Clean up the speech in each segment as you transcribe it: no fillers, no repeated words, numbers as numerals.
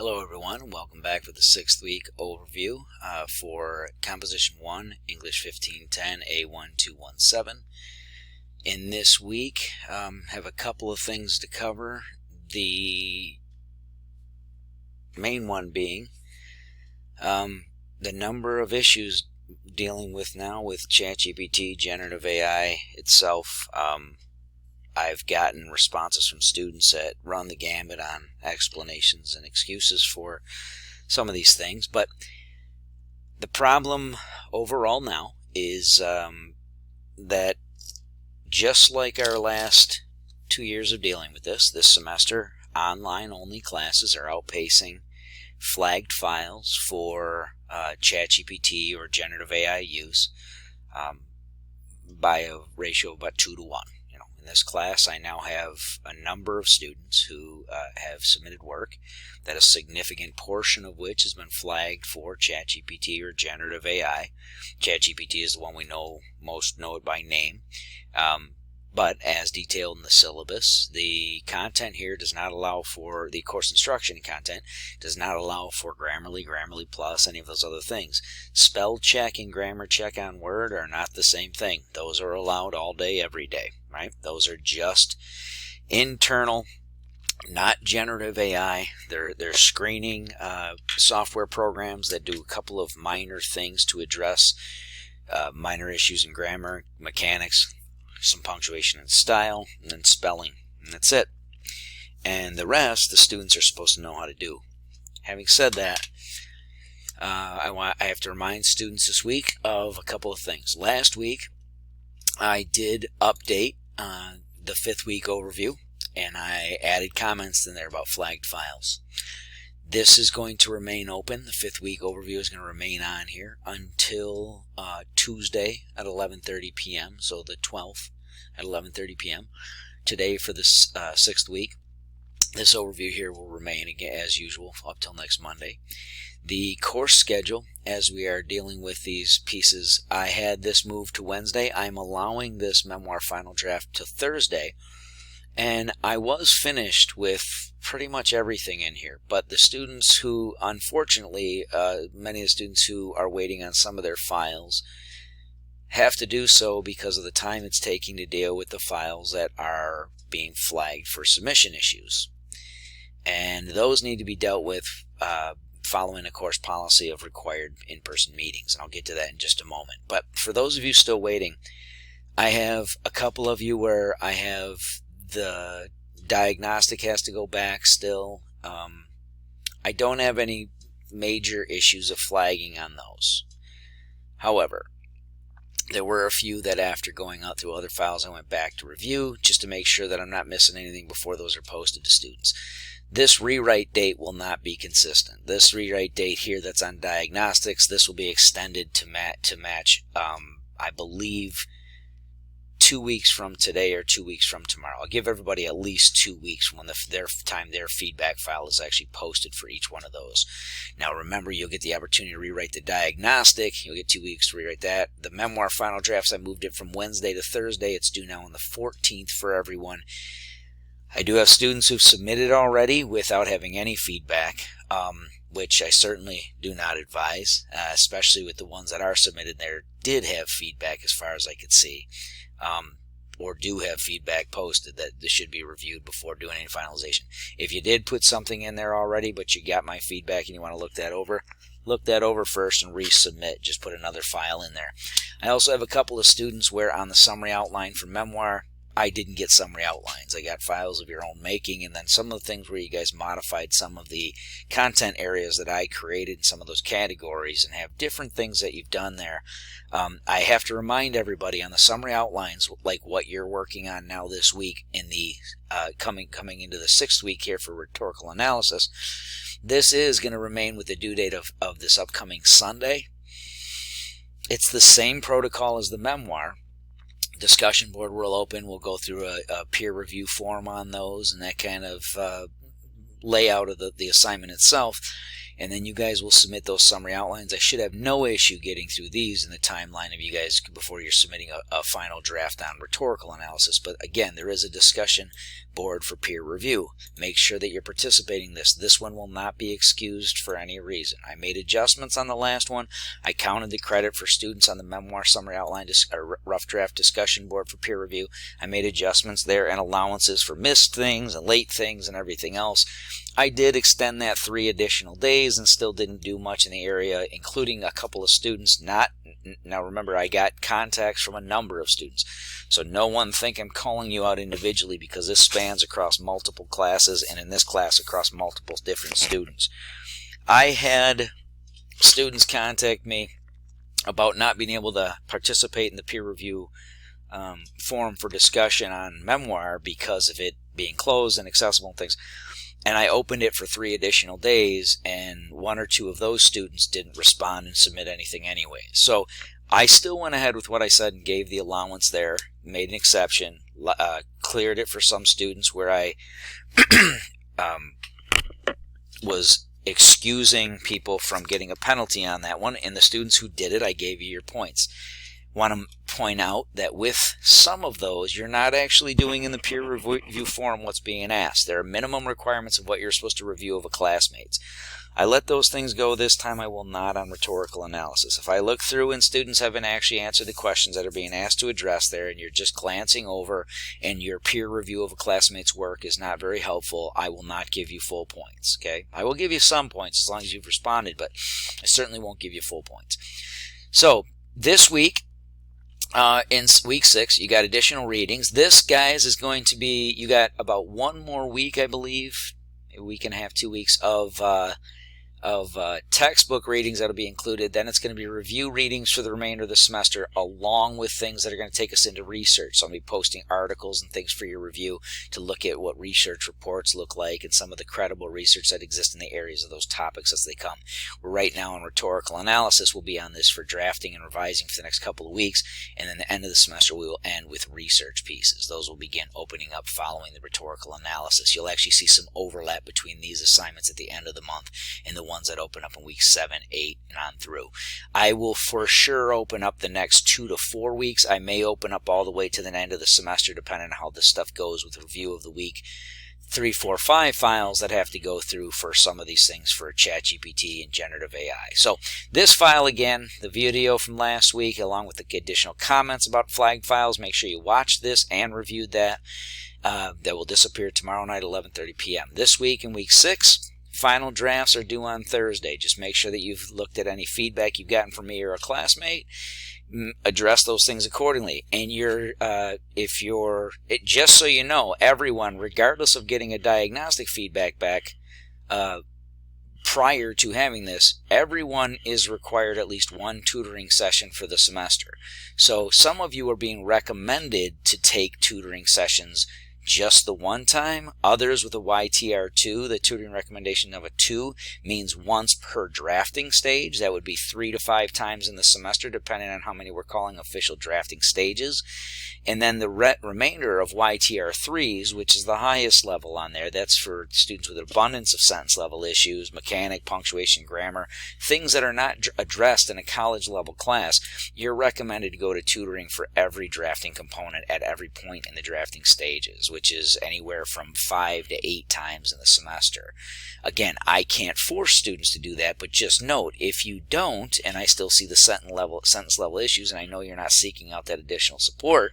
Hello everyone, welcome back for the 6th week overview for Composition 1, English 1510-A1217. In this week, have a couple of things to cover. The main one being the number of issues dealing with now with ChatGPT, generative AI itself. I've gotten responses from students that run the gambit on explanations and excuses for some of these things, but the problem overall now is that just like our last 2 years of dealing with this semester, online-only classes are outpacing flagged files for ChatGPT or generative AI use by a ratio of about 2 to 1. In this class, I now have a number of students who have submitted work that a significant portion of which has been flagged for ChatGPT or generative AI. ChatGPT is the one we most know it by name. But as detailed in the syllabus, the content here does not allow for the course instruction content, does not allow for Grammarly, Grammarly Plus, any of those other things. Spell check and grammar check on Word are not the same thing. Those are allowed all day, every day, right? Those are just internal, not generative AI. They're screening software programs that do a couple of minor things to address minor issues in grammar, mechanics, some punctuation and style, and then spelling, and that's it. And the rest, the students are supposed to know how to do. Having said that, I have to remind students this week of a couple of things. Last week, I did update the 5th week overview, and I added comments in there about flagged files. This is going to remain open. The 5th week overview is going to remain on here until Tuesday at 11:30 p.m. So the 12th at 11:30 p.m. Today for this 6th week. This overview here will remain again as usual up till next Monday. The course schedule, as we are dealing with these pieces, I had this moved to Wednesday. I'm allowing this memoir final draft to Thursday. And I was finished with pretty much everything in here, but the students who, unfortunately, many of the students who are waiting on some of their files have to do so because of the time it's taking to deal with the files that are being flagged for submission issues. And those need to be dealt with following a course policy of required in-person meetings, and I'll get to that in just a moment. But for those of you still waiting, I have a couple of you where I have the diagnostic has to go back still. I don't have any major issues of flagging on those. However, there were a few that after going out through other files I went back to review just to make sure that I'm not missing anything before those are posted to students. This rewrite date will not be consistent. This rewrite date here that's on diagnostics, this will be extended to match I believe 2 weeks from today or 2 weeks from tomorrow. I'll give everybody at least 2 weeks from when their feedback file is actually posted for each one of those. Now remember, you'll get the opportunity to rewrite the diagnostic. You'll get 2 weeks to rewrite that. The memoir final drafts, I moved it from Wednesday to Thursday. It's due now on the 14th for everyone. I do have students who've submitted already without having any feedback, which I certainly do not advise, especially with the ones that are submitted there did have feedback as far as I could see. Or do have feedback posted that this should be reviewed before doing any finalization. If you did put something in there already, but you got my feedback and you want to look that over first and resubmit. Just put another file in there. I also have a couple of students where on the summary outline for memoir, I didn't get summary outlines. I got files of your own making, and then some of the things where you guys modified some of the content areas that I created in some of those categories and have different things that you've done there. I have to remind everybody on the summary outlines, like what you're working on now this week in the coming into the 6th week here for rhetorical analysis, this is going to remain with the due date of this upcoming Sunday. It's the same protocol as the memoir. Discussion board will open. We'll go through a peer review form on those and that kind of layout of the assignment itself. and then you guys will submit those summary outlines. I should have no issue getting through these in the timeline of you guys before you're submitting a final draft on rhetorical analysis. But again, there is a discussion board for peer review. Make sure that you're participating in this. This one will not be excused for any reason. I made adjustments on the last one. I counted the credit for students on the memoir summary outline rough draft discussion board for peer review. I made adjustments there and allowances for missed things and late things and everything else. I did extend that 3 additional days and still didn't do much in the area, including a couple of students. Now remember, I got contacts from a number of students, so no one think I'm calling you out individually, because this spans across multiple classes, and in this class across multiple different students. I had students contact me about not being able to participate in the peer review forum for discussion on memoir because of it being closed and accessible and things. And I opened it for 3 additional days, and 1 or 2 of those students didn't respond and submit anything anyway. So I still went ahead with what I said and gave the allowance there, made an exception, cleared it for some students where I was excusing people from getting a penalty on that one, and the students who did it, I gave you your points. Want to point out that with some of those, you're not actually doing in the peer review forum what's being asked. There are minimum requirements of what you're supposed to review of a classmate's. I let those things go this time. I will not on rhetorical analysis. If I look through and students haven't actually answered the questions that are being asked to address there, and you're just glancing over and your peer review of a classmate's work is not very helpful, I will not give you full points. Okay, I will give you some points as long as you've responded, but I certainly won't give you full points. So this week, in week 6, you got additional readings. This, guys, is going to be, you got about 1 more week, I believe, a week and a half, 2 weeks of textbook readings that will be included. Then it's going to be review readings for the remainder of the semester, along with things that are going to take us into research. So I'll be posting articles and things for your review to look at what research reports look like and some of the credible research that exists in the areas of those topics as they come. We're right now in rhetorical analysis. We'll be on this for drafting and revising for the next couple of weeks, and then the end of the semester we will end with research pieces. Those will begin opening up following the rhetorical analysis. You'll actually see some overlap between these assignments at the end of the month and the ones that open up in week 7, 8, and on through. I will for sure open up the next 2 to 4 weeks. I may open up all the way to the end of the semester, depending on how this stuff goes with review of the week 3, 4, 5 files that have to go through for some of these things for ChatGPT and generative AI. So this file again, the video from last week, along with the additional comments about flagged files, make sure you watch this and reviewed that. That will disappear tomorrow night, 11:30 p.m. This week in week 6, final drafts are due on Thursday. Just make sure that you've looked at any feedback you've gotten from me or a classmate. Address those things accordingly. And just so you know, everyone, regardless of getting a diagnostic feedback back prior to having this, everyone is required at least 1 tutoring session for the semester. So some of you are being recommended to take tutoring sessions just the one time. Others with a YTR2, the tutoring recommendation of a 2, means once per drafting stage. That would be 3 to 5 times in the semester, depending on how many we're calling official drafting stages. And then the remainder of YTR3s, which is the highest level on there, that's for students with abundance of sentence level issues, mechanic, punctuation, grammar, things that are not addressed in a college level class. You're recommended to go to tutoring for every drafting component at every point in the drafting stages, which is anywhere from 5 to 8 times in the semester. Again, I can't force students to do that, but just note, if you don't, and I still see the sentence level issues, and I know you're not seeking out that additional support,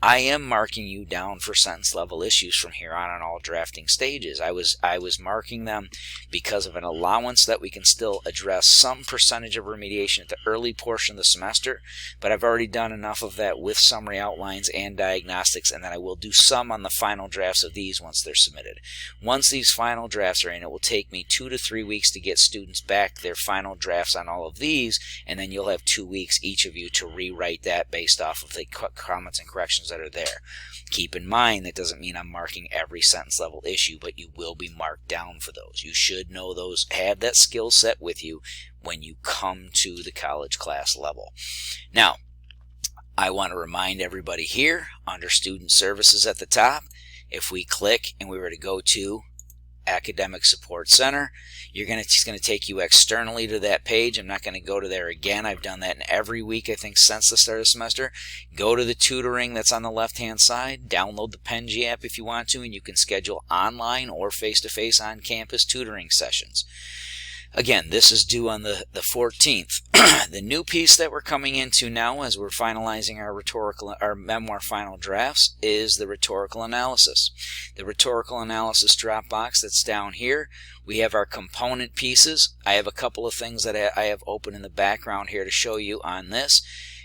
I am marking you down for sentence level issues from here on all drafting stages. I was marking them because of an allowance that we can still address some percentage of remediation at the early portion of the semester, but I've already done enough of that with summary outlines and diagnostics, and then I will do some on the final drafts of these once they're submitted. Once these final drafts are in, it will take me 2 to 3 weeks to get students back their final drafts on all of these, and then you'll have 2 weeks each of you to rewrite that based off of the comments and corrections that are there. Keep in mind, that doesn't mean I'm marking every sentence level issue, but you will be marked down for those. You should know those, have that skill set with you when you come to the college class level. Now, I want to remind everybody here, under Student Services at the top, if we click and we were to go to Academic Support Center. It's going to take you externally to that page. I'm not going to go to there again. I've done that in every week, I think, since the start of the semester. Go to the tutoring that's on the left-hand side. Download the PenG app if you want to, and you can schedule online or face-to-face on-campus tutoring sessions. Again, this is due on the 14th. The new piece that we're coming into now as we're finalizing our memoir final drafts is the rhetorical analysis. The rhetorical analysis Dropbox that's down here. We have our component pieces. I have a couple of things that I have open in the background here to show you on this.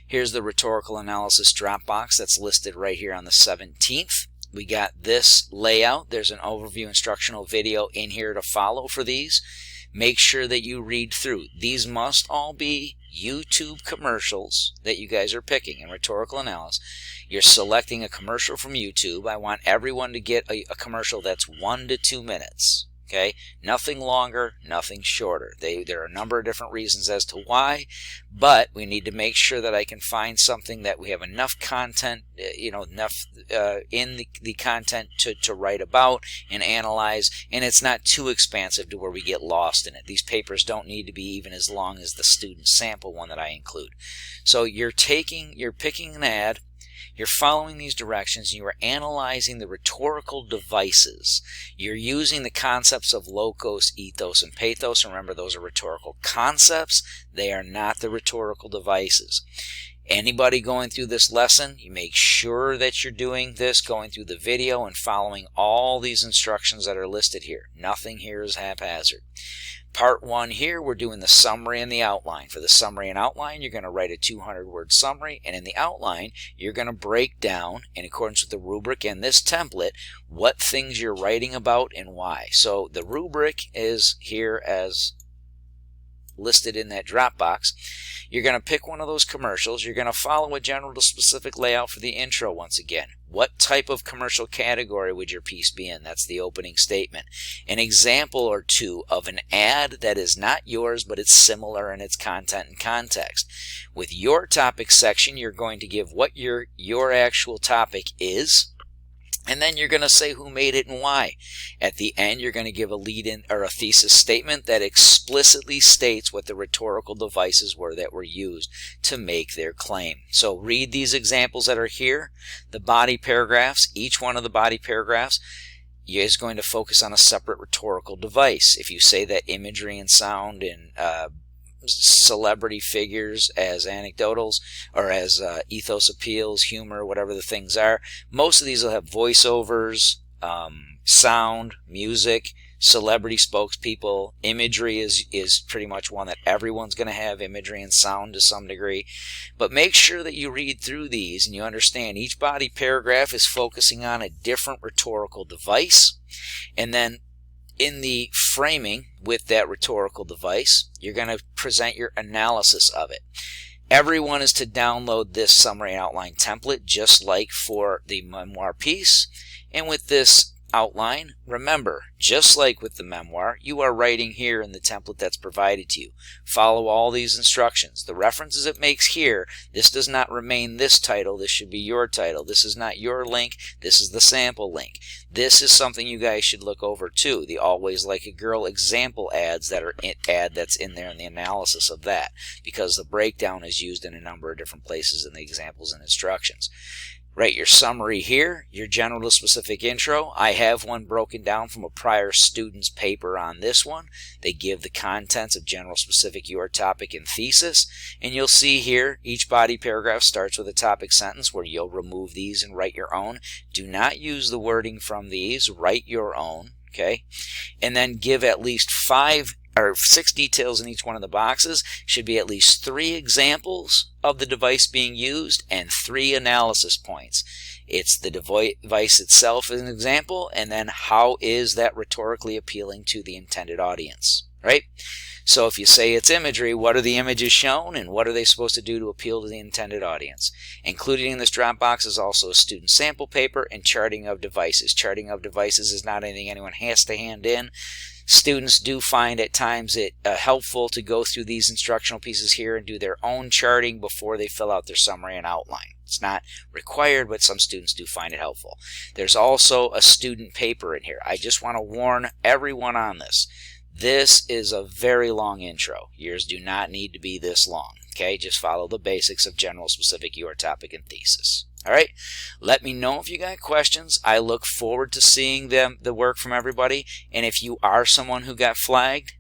Here's the rhetorical analysis Dropbox that's listed right here on the 17th. We got this layout. There's an overview instructional video in here to follow for these. Make sure that you read through. These must all be YouTube commercials that you guys are picking in rhetorical analysis. You're selecting a commercial from YouTube. I want everyone to get a commercial that's 1 to 2 minutes. Okay, nothing longer, nothing shorter. There are a number of different reasons as to why, but we need to make sure that I can find something that we have enough content, enough in the content to write about and analyze, and it's not too expansive to where we get lost in it. These papers don't need to be even as long as the student sample one that I include. So you're picking an ad. You're following these directions, and you are analyzing the rhetorical devices. You're using the concepts of logos, ethos, and pathos. Remember, those are rhetorical concepts. They are not the rhetorical devices. Anybody going through this lesson, you make sure that you're doing this, going through the video and following all these instructions that are listed here. Nothing here is haphazard. Part 1 here, we're doing the summary and the outline. For the summary and outline, you're going to write a 200-word summary, and in the outline, you're going to break down, in accordance with the rubric and this template, what things you're writing about and why. So the rubric is here as listed in that Dropbox. You're going to pick one of those commercials. You're going to follow a general to specific layout for the intro once again. What type of commercial category would your piece be in? That's the opening statement. An example or two of an ad that is not yours, but it's similar in its content and context. With your topic section, you're going to give what your actual topic is, and then you're going to say who made it and why. At the end, you're going to give a lead-in or a thesis statement that explicitly states what the rhetorical devices were that were used to make their claim. So read these examples that are here. The body paragraphs, each one of the body paragraphs is going to focus on a separate rhetorical device. If you say that imagery and sound and celebrity figures as anecdotals or as ethos appeals, humor, whatever the things are, most of these will have voiceovers, sound, music, celebrity spokespeople. Imagery is pretty much one that everyone's going to have, imagery and sound to some degree. But make sure that you read through these and you understand each body paragraph is focusing on a different rhetorical device, and then in the framing with that rhetorical device, you're going to present your analysis of it. Everyone is to download this summary and outline template just like for the memoir piece. And with this outline, remember, just like with the memoir, you are writing here in the template that's provided to you. Follow all these instructions. The references it makes here, this does not remain this title. This should be your title. This is not your link. This is the sample link. This is something you guys should look over too. The Always Like a Girl example ads that are that's in there in the analysis of that, because the breakdown is used in a number of different places in the examples and instructions. Write your summary here, your general to specific intro. I have one broken down from a prior student's paper on this one. They give the contents of general, specific, your topic, and thesis. And you'll see here each body paragraph starts with a topic sentence where you'll remove these and write your own. Do not use the wording from these. Write your own. Okay? And then give at least 6 details in each one of the boxes. Should be at least 3 examples of the device being used and 3 analysis points. It's the device itself as an example, and then how is that rhetorically appealing to the intended audience, right? So if you say it's imagery, what are the images shown and what are they supposed to do to appeal to the intended audience? Included in this Dropbox is also a student sample paper and charting of devices. Charting of devices is not anything anyone has to hand in. Students do find at times it helpful to go through these instructional pieces here and do their own charting before they fill out their summary and outline. It's not required, but some students do find it helpful. There's also a student paper in here. I just want to warn everyone on this. This is a very long intro. Yours do not need to be this long. Okay, just follow the basics of general, specific, your topic, and thesis. All right, let me know if you got questions. I look forward to seeing the work from everybody. And if you are someone who got flagged,